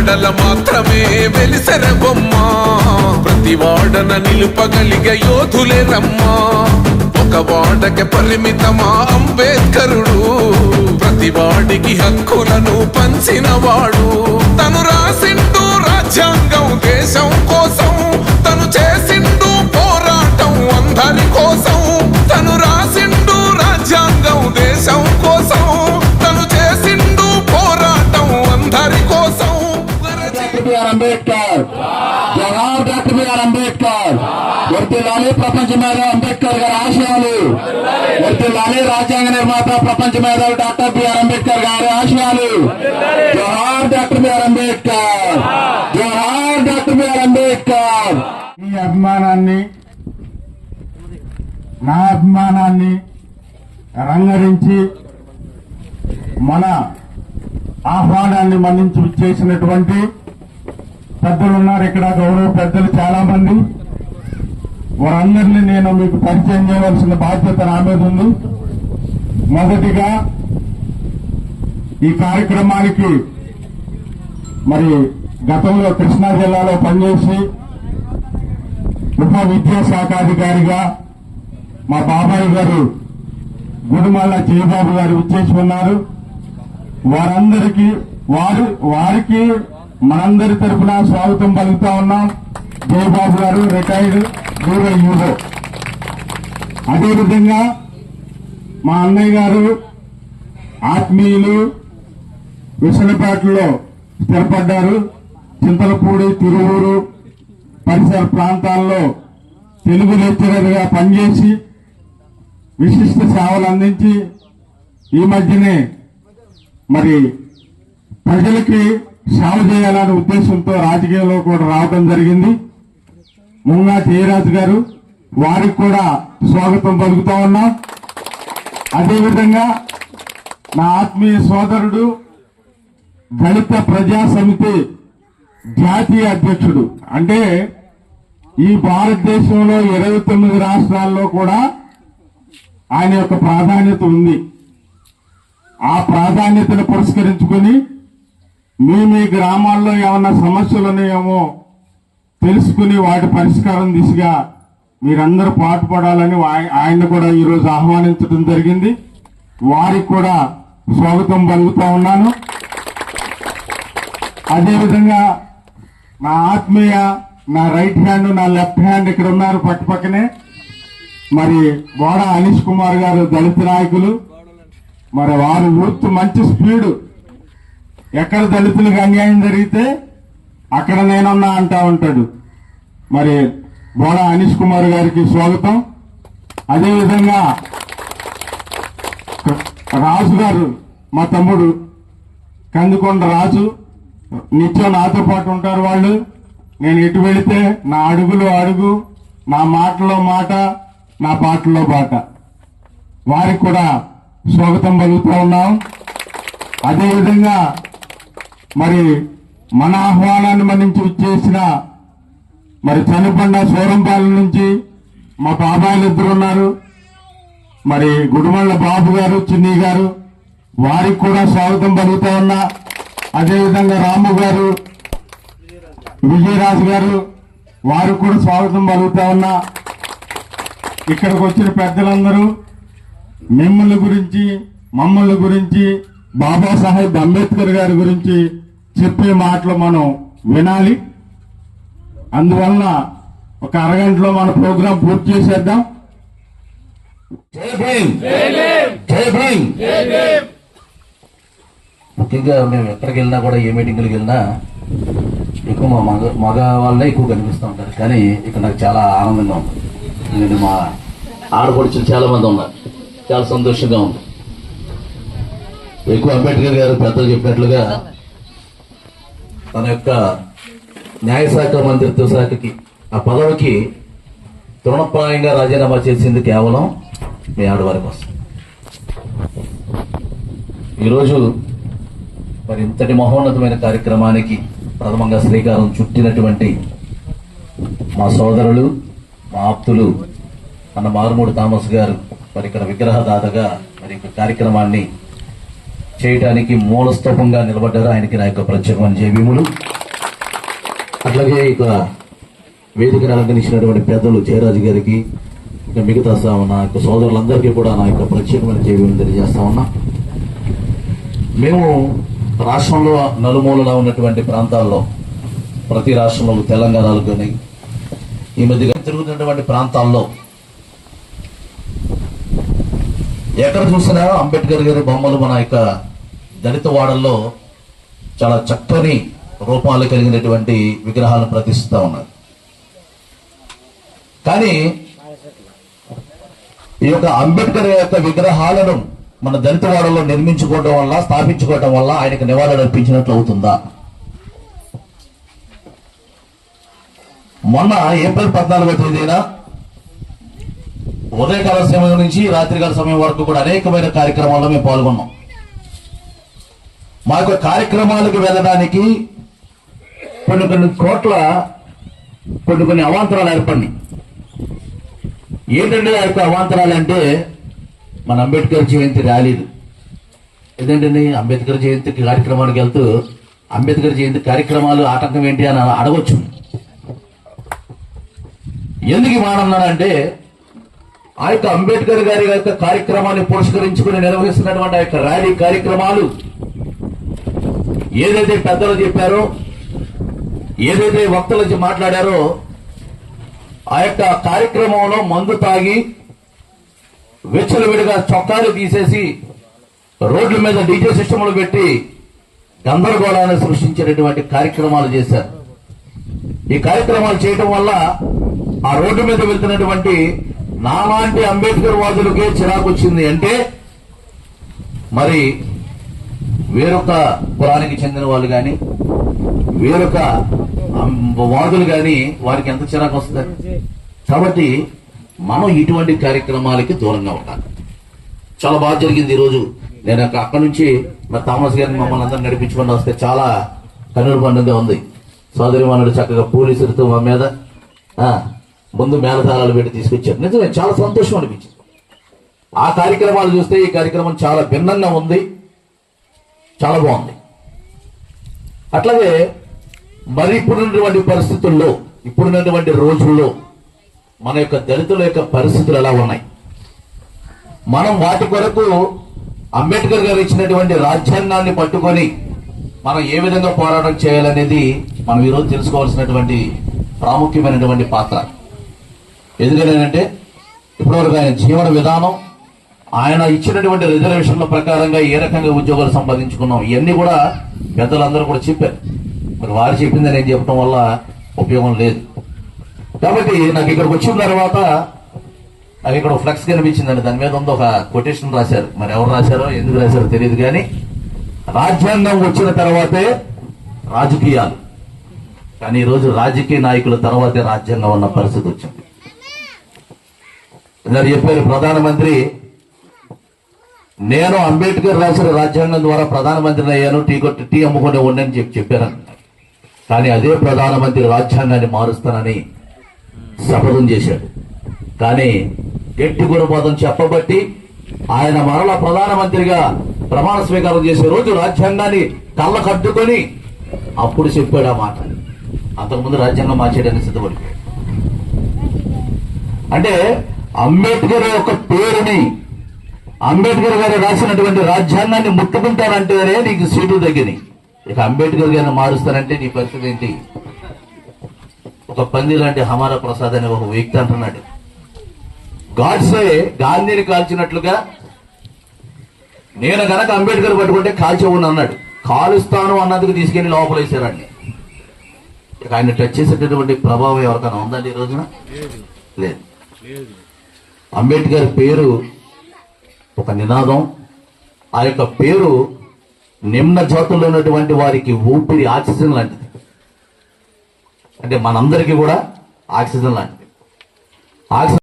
వాడల మాత్రమే వెలిసెర బొమ్మ ప్రతి వాడన నిలుపగలిగే యోధులే రమ్మా ఒక వాడకి పరిమితమా అంబేద్కరుడు ప్రతి వాడికి హక్కులను పంచిన వాడు తను రాసిండు రాజ్యాంగం దేశం కోసం తను చేసిండు పోరాటం అందరి కోసం తను రాసిండు రాజ్యాంగం దేశం కోసం తను చేసిండు పోరాటం అందరి కోసం అంబేద్కర్ జవహర్ డాక్టర్ బిఆర్ అంబేద్కర్ వర్తిల్లాలి ప్రపంచ మేధావి అంబేద్కర్ గారి ఆశయాలు వర్తిల్లాలి రాజ్యాంగ నిర్మాత ప్రపంచ మేధావి డాక్టర్ బిఆర్ అంబేద్కర్ గారి ఆశయాలు Jawahar doctor BR Ambedkar Jawahar doctor BR Ambedkar ఈ అభిమానాన్ని నా అభిమానాన్ని రంగరించి మన ఆహ్వానాన్ని మన్నించి చేసినటువంటి పెద్దలు ఉన్నారు ఇక్కడ గౌరవ పెద్దలు చాలా మంది వారందరినీ నేను మీకు పరిచయం చేయవలసిన బాధ్యత నా మీద ఉంది. మొదటిగా ఈ కార్యక్రమానికి మరి గతంలో కృష్ణా జిల్లాలో పనిచేసి ఉప విద్యాశాఖాధికారిగా మా బాబాయ్ గారు గుడిమల్ల జయబాబు గారు విచ్చేసి ఉన్నారు. వారందరికీ వారికి మనందరి తరఫున స్వాగతం పలుకుతా ఉన్నాం. జయబాబు గారు రిటైర్డ్ రూరల్ యూరో. అదేవిధంగా మా అన్నయ్య గారు ఆత్మీయులు విసనపేటలో స్థిరపడ్డారు. చింతలపూడి తిరువూరు పరిసర ప్రాంతాల్లో తెలుగు లెక్చరర్ గా పనిచేసి విశిష్ట సేవలు అందించి ఈ మధ్యనే మరి ప్రజలకి సేవ చేయాలనే ఉద్దేశంతో రాజకీయాల్లో కూడా రావడం జరిగింది. ముంగా జయరాజు గారు వారికి కూడా స్వాగతం పలుకుతా ఉన్నాం. అదేవిధంగా నా ఆత్మీయ సోదరుడు దళిత ప్రజా సమితి జాతీయ అధ్యక్షుడు, అంటే ఈ భారతదేశంలో 29 రాష్ట్రాల్లో కూడా ఆయన యొక్క ప్రాధాన్యత ఉంది. ఆ ప్రాధాన్యతను పురస్కరించుకుని మీ గ్రామాల్లో ఏమన్నా సమస్యలు ఉన్నాయేమో తెలుసుకుని వాటి పరిష్కారం దిశగా మీరందరూ పాటుపడాలని ఆయన కూడా ఈరోజు ఆహ్వానించడం జరిగింది. వారికి కూడా స్వాగతం పలుకుతా ఉన్నాను. అదేవిధంగా నా ఆత్మీయ నా రైట్ హ్యాండ్ నా లెఫ్ట్ హ్యాండ్ ఇక్కడ ఉన్నారు పక్కనే. మరి బోడ అనీష్ కుమార్ గారు దళిత నాయకులు. మరి వారు యూత్ మంచి స్పీడ్, ఎక్కడ దళితులకు అన్యాయం జరిగితే అక్కడ నేనున్నా అంటా ఉంటాడు. మరి బోడ అనీష్ కుమార్ గారికి స్వాగతం. అదేవిధంగా రాజు గారు మా తమ్ముడు కందికొండ రాజు, నిత్యం నాతో పాటు ఉంటారు వాళ్ళు. నేను ఎటు వెళితే నా అడుగులో అడుగు, నా మాటలో మాట, నా పాటలో పాట. వారికి కూడా స్వాగతం పలుకుతూ ఉన్నాం. అదేవిధంగా మరి మన ఆహ్వానాన్ని మన్నించి ఇచ్చేసిన మరి చనిపండ సూరంపాలెం నుంచి మా బాబాయిలు ఇద్దరు ఉన్నారు. మరి గుడిమళ్ళ బాబు గారు చిన్ని గారు, వారికి కూడా స్వాగతం పలుకుతా ఉన్నా. అదేవిధంగా రాము గారు విజయరాజు గారు, వారికి కూడా స్వాగతం పలుకుతా ఉన్నా. ఇక్కడికి వచ్చిన పెద్దలందరూ మిమ్మల్ని గురించి మమ్మల్ని గురించి బాబాసాహెబ్ అంబేద్కర్ గారి గురించి చెప్పే మాటలు మనం వినాలి. అందువలన ఒక అరగంటలో మన ప్రోగ్రాం పూర్తి చేసేద్దాం. ముఖ్యంగా మేము ఎక్కడికి వెళ్ళినా కూడా ఏ మీటింగ్లకు వెళ్ళినా ఎక్కువ మా మగ వాళ్ళే ఎక్కువ కనిపిస్తూ ఉంటారు. కానీ ఇక్కడ నాకు చాలా ఆనందంగా ఉంది. ఎందుకంటే మా ఆడపడుచులు చాలా మంది ఉన్నారు, చాలా సంతోషంగా ఉంది. ఎక్కువ అంబేద్కర్ గారు పెద్దలు చెప్పినట్లుగా తన యొక్క న్యాయశాఖ మంత్రిత్వ శాఖకి ఆ పదవికి తృణప్రాయంగా రాజీనామా చేసింది కేవలం మీ ఆడవారి కోసం. ఈరోజు మరి ఇంతటి మహోన్నతమైన కార్యక్రమానికి ప్రథమంగా శ్రీకారం చుట్టినటువంటి మా సోదరులు, మా ఆప్తులు అన్న మారుమూడి థామస్ గారు మరి ఇక్కడ విగ్రహదాతగా మరి ఈ కార్యక్రమాన్ని చేయడానికి మూల స్తూపంగా నిలబడ్డారు. ఆయనకి నా యొక్క ప్రత్యేకమైన జయభీములు. అట్లాగే ఇక వేదికను అలంకరించినటువంటి పెద్దలు జయరాజు గారికి ఇంకా మిగతా నా యొక్క సోదరులందరికీ కూడా నా యొక్క ప్రత్యేకమైన జైలు తెలియజేస్తా ఉన్నా. మేము రాష్ట్రంలో నలుమూలలా ఉన్నటువంటి ప్రాంతాల్లో, ప్రతి రాష్ట్రంలో తెలంగాణలో కానీ ఈ మధ్యగా తిరుగుతున్నటువంటి ప్రాంతాల్లో ఎక్కడ చూసినా అంబేద్కర్ గారి బొమ్మలు మన యొక్క దళిత వాడల్లో చాలా చక్కని రూపాలు కలిగినటువంటి విగ్రహాలను ప్రతిష్ఠిస్తా ఉన్నారు. కానీ ఈ యొక్క అంబేద్కర్ యొక్క విగ్రహాలను మన దళిత వాడల్లో నిర్మించుకోవడం వల్ల, స్థాపించుకోవడం వల్ల ఆయనకు నివాళులు అర్పించినట్లు అవుతుందా? మొన్న ఏప్రిల్ 14వ తేదీన ఉదయకాల సమయం నుంచి రాత్రికాల సమయం వరకు కూడా అనేకమైన కార్యక్రమాల్లో మేము పాల్గొన్నాం. మా యొక్క కార్యక్రమాలకు వెళ్ళడానికి కొన్ని కోట్ల కొన్ని అవాంతరాలు ఏర్పడినాయి. ఏంటంటే ఆ యొక్క అవాంతరాలు అంటే మన అంబేద్కర్ జయంతి ర్యాలీలు. ఏంటంటే అంబేద్కర్ జయంతి కార్యక్రమానికి వెళ్తూ అంబేద్కర్ జయంతి కార్యక్రమాలు ఆటంకం ఏంటి అని అడగొచ్చు. ఎందుకు మానన్నానంటే ఆ యొక్క అంబేద్కర్ గారి యొక్క కార్యక్రమాన్ని పురస్కరించుకుని నిర్వహిస్తున్నటువంటి ఆ యొక్క ర్యాలీ కార్యక్రమాలు ఏదైతే పెద్దలు చెప్పారో, ఏదైతే వక్తలు మాట్లాడారో, ఆ యొక్క కార్యక్రమంలో మందు తాగి విచ్చలవిడిగా చొక్కాలు తీసేసి రోడ్ల మీద డీజే సిస్టములు పెట్టి గందరగోళాన్ని సృష్టించేటటువంటి కార్యక్రమాలు చేశారు. ఈ కార్యక్రమాలు చేయడం వల్ల ఆ రోడ్డు మీద వెళ్తున్నటువంటి నాలాంటి అంబేద్కర్ వాదులకే చిరాకు వచ్చింది. అంటే మరి వేరొక కులానికి చెందిన వాళ్ళు కానీ, వేరొక వాదులు కానీ వారికి ఎంత చిరాకు వస్తుంది. కాబట్టి మనం ఇటువంటి కార్యక్రమాలకి దూరంగా ఉండాలి. చాలా బాగా జరిగింది ఈరోజు. నేను అక్కడి నుంచి మరి థామస్ గారిని మమ్మల్ని అందరూ నడిపించుకుంటూ వస్తే చాలా కన్నుల పండుగ ఉంది. సోదరి మనుడు చక్కగా పోలీసులతో మా మీద ముందు మేళతాళాలు పెట్టి తీసుకొచ్చారు. నిజమే, చాలా సంతోషం అనిపించింది. ఆ కార్యక్రమాలు చూస్తే ఈ కార్యక్రమం చాలా భిన్నంగా ఉంది, చాలా బాగుంది. అట్లాగే మరి ఇప్పుడున్నటువంటి పరిస్థితుల్లో, ఇప్పుడున్నటువంటి రోజుల్లో మన యొక్క దళితుల యొక్క పరిస్థితులు ఎలా ఉన్నాయి, మనం వాటి కొరకు అంబేద్కర్ గారు ఇచ్చినటువంటి రాజ్యాంగాన్ని పట్టుకొని మనం ఏ విధంగా పోరాటం చేయాలనేది మనం ఈరోజు తెలుసుకోవాల్సినటువంటి ప్రాముఖ్యమైనటువంటి పాత్ర. ఎందుకంటే ఇప్పటివరకు ఆయన జీవన విధానం, ఆయన ఇచ్చినటువంటి రిజర్వేషన్ల ప్రకారంగా ఏ రకంగా ఉద్యోగాలు సంపాదించుకున్నాం, ఇవన్నీ కూడా పెద్దలందరూ కూడా చెప్పారు. మరి వారు చెప్పింది నేను చెప్పడం వల్ల ఉపయోగం లేదు. కాబట్టి నాకు ఇక్కడికి వచ్చిన తర్వాత నాకు ఇక్కడ ఫ్లెక్స్ కనిపించిందండి. దాని మీద ఒక కొటేషన్ రాశారు. మరి ఎవరు రాశారో, ఎందుకు రాశారో తెలియదు. కానీ రాజ్యాంగం వచ్చిన తర్వాతే రాజకీయాలు, కానీ ఈరోజు రాజకీయ నాయకుల తర్వాతే రాజ్యాంగం ఉన్న పరిస్థితి వచ్చింది. ఇలా చెప్పారు ప్రధానమంత్రి, నేను అంబేద్కర్ రాసిన రాజ్యాంగం ద్వారా ప్రధానమంత్రిని అయ్యాను, టీ అమ్ముకునే ఉండని చెప్పారని. కానీ అదే ప్రధానమంత్రి రాజ్యాంగాన్ని మారుస్తానని శపథం చేశాడు. కానీ గట్టి గుణపాఠం చెప్పబట్టి ఆయన మరల ప్రధానమంత్రిగా ప్రమాణ స్వీకారం చేసే రోజు రాజ్యాంగాన్ని కళ్ళ కట్టుకొని అప్పుడు చెప్పాడు ఆ మాట. అంతకుముందు రాజ్యాంగం మార్చేయడానికి సిద్ధపడిపోయాడు. అంటే అంబేద్కర్ యొక్క పేరుని, అంబేద్కర్ గారు రాసినటువంటి రాజ్యాంగాన్ని ముట్టుకుంటానంటేనే నీకు సీటు తగ్గినాయి. ఇక అంబేద్కర్ గారిని మారుస్తానంటే నీ పరిస్థితి ఏంటి? ఒక పంది లాంటి హమారా ప్రసాద్ అనే ఒక వ్యక్తి అంటున్నాడు, గాడ్సే గాంధీని కాల్చినట్లుగా నేను గనక అంబేద్కర్ పట్టుకుంటే కాల్చేవాడిని అన్నాడు. కాలుస్తాను అన్నందుకు తీసుకెళ్లి లోపలేసారండి. ఇక ఆయన టచ్ చేసేటటువంటి ప్రభావం ఎవరికైనా ఉందండి ఈ రోజున? లేదు. అంబేద్కర్ పేరు ఒక నినాదం. ఆ యొక్క పేరు నిమ్న జాతుల్లో ఉన్నటువంటి వారికి ఊపిరి, ఆక్సిజన్ లాంటిది. అంటే మనందరికీ కూడా ఆక్సిజన్ లాంటిది. ఆక్సిజన్